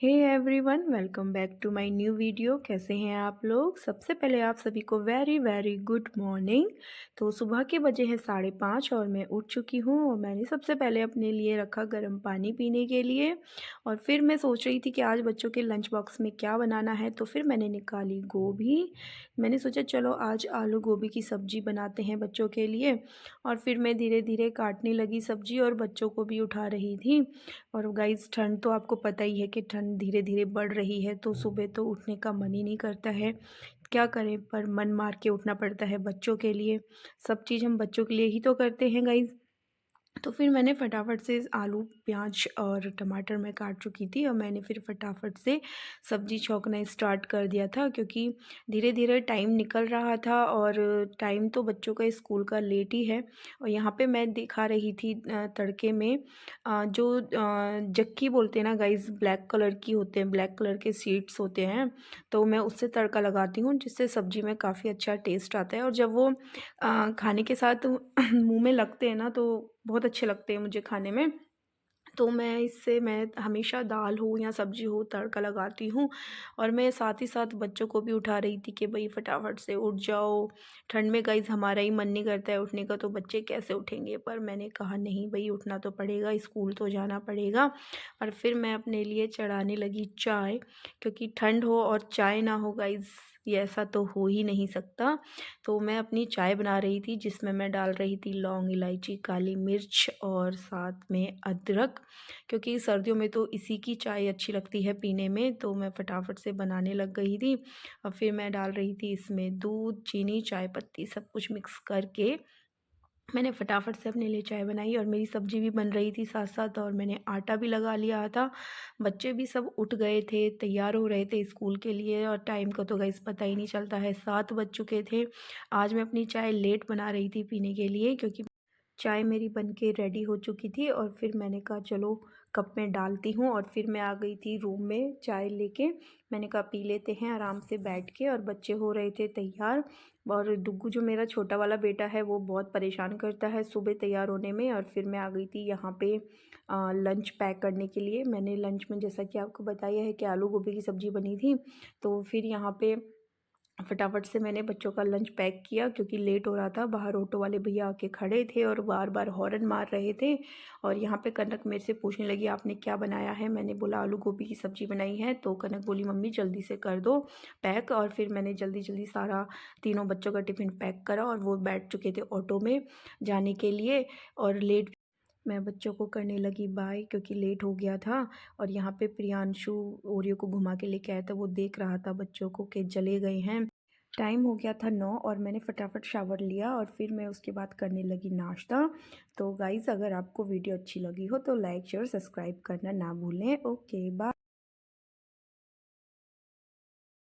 Hey everyone, welcome back to my new video. कैसे हैं आप लोग। सबसे पहले आप सभी को वेरी वेरी गुड मॉर्निंग। तो सुबह के बजे हैं 5:30 और मैं उठ चुकी हूँ और मैंने सबसे पहले अपने लिए रखा गर्म पानी पीने के लिए। और फिर मैं सोच रही थी कि आज बच्चों के लंच बॉक्स में क्या बनाना है, तो फिर मैंने निकाली गोभी। मैंने सोचा चलो आज आलू गोभी की सब्ज़ी बनाते हैं बच्चों के लिए। और फिर मैं धीरे धीरे काटने लगी सब्ज़ी और बच्चों को भी उठा रही थी। और गाइस, ठंड तो आपको पता ही है कि ठंड धीरे धीरे बढ़ रही है, तो सुबह तो उठने का मन ही नहीं करता है। क्या करें, पर मन मार के उठना पड़ता है बच्चों के लिए। सब चीज़ हम बच्चों के लिए ही तो करते हैं गाइस। तो फिर मैंने फटाफट से आलू, प्याज और टमाटर मैं काट चुकी थी और मैंने फिर फटाफट से सब्ज़ी छौंकना स्टार्ट कर दिया था, क्योंकि धीरे धीरे टाइम निकल रहा था और टाइम तो बच्चों का स्कूल का लेट ही है। और यहाँ पे मैं दिखा रही थी तड़के में जो जक्की बोलते हैं ना गाइस, ब्लैक कलर की होते हैं, ब्लैक कलर के सीड्स होते हैं। तो मैं उससे तड़का लगाती हूँ, जिससे सब्ज़ी में काफ़ी अच्छा टेस्ट आता है। और जब वो खाने के साथ मुंह में लगते हैं ना, तो बहुत अच्छे लगते हैं मुझे खाने में। तो मैं हमेशा दाल हो या सब्ज़ी हो तड़का लगाती हूँ। और मैं साथ ही साथ बच्चों को भी उठा रही थी कि भाई फटाफट से उठ जाओ। ठंड में गाइस हमारा ही मन नहीं करता है उठने का, तो बच्चे कैसे उठेंगे। पर मैंने कहा नहीं भाई, उठना तो पड़ेगा, स्कूल तो जाना पड़ेगा। और फिर मैं अपने लिए चढ़ाने लगी चाय, क्योंकि ठंड हो और चाय ना हो गाइस, ये ऐसा तो हो ही नहीं सकता। तो मैं अपनी चाय बना रही थी, जिसमें मैं डाल रही थी लौंग, इलायची, काली मिर्च और साथ में अदरक, क्योंकि सर्दियों में तो इसी की चाय अच्छी लगती है पीने में। तो मैं फटाफट से बनाने लग गई थी। और फिर मैं डाल रही थी इसमें दूध, चीनी, चाय पत्ती, सब कुछ मिक्स करके मैंने फटाफट से अपने लिए चाय बनाई। और मेरी सब्ज़ी भी बन रही थी साथ साथ, और मैंने आटा भी लगा लिया था। बच्चे भी सब उठ गए थे, तैयार हो रहे थे स्कूल के लिए। और टाइम का तो गाइस पता ही नहीं चलता है, 7 बज चुके थे। आज मैं अपनी चाय लेट बना रही थी पीने के लिए, क्योंकि चाय मेरी बन के रेडी हो चुकी थी। और फिर मैंने कहा चलो कप में डालती हूँ। और फिर मैं आ गई थी रूम में चाय लेके। मैंने कहा पी लेते हैं आराम से बैठ के। और बच्चे हो रहे थे तैयार। और डुग्गू जो मेरा छोटा वाला बेटा है, वो बहुत परेशान करता है सुबह तैयार होने में। और फिर मैं आ गई थी यहाँ पे लंच पैक करने के लिए। मैंने लंच में, जैसा कि आपको बताया है कि आलू गोभी की सब्ज़ी बनी थी, तो फिर यहाँ पे फटाफट से मैंने बच्चों का लंच पैक किया, क्योंकि लेट हो रहा था। बाहर ऑटो वाले भैया आके खड़े थे और बार बार हॉर्न मार रहे थे। और यहाँ पे कनक मेरे से पूछने लगी आपने क्या बनाया है। मैंने बोला आलू गोभी की सब्ज़ी बनाई है। तो कनक बोली मम्मी जल्दी से कर दो पैक। और फिर मैंने जल्दी जल्दी सारा तीनों बच्चों का टिफ़िन पैक करा और वो बैठ चुके थे ऑटो में जाने के लिए। और लेट मैं बच्चों को करने लगी बाय, क्योंकि लेट हो गया था। और यहाँ पे प्रियांशु ओरियो को घुमा के लेके आया था, वो देख रहा था बच्चों को कि चले गए हैं। टाइम हो गया था 9 और मैंने फटाफट शावर लिया और फिर मैं उसके बाद करने लगी नाश्ता। तो गाइज़, अगर आपको वीडियो अच्छी लगी हो तो लाइक शेयर सब्सक्राइब करना ना भूलें। Okay bye.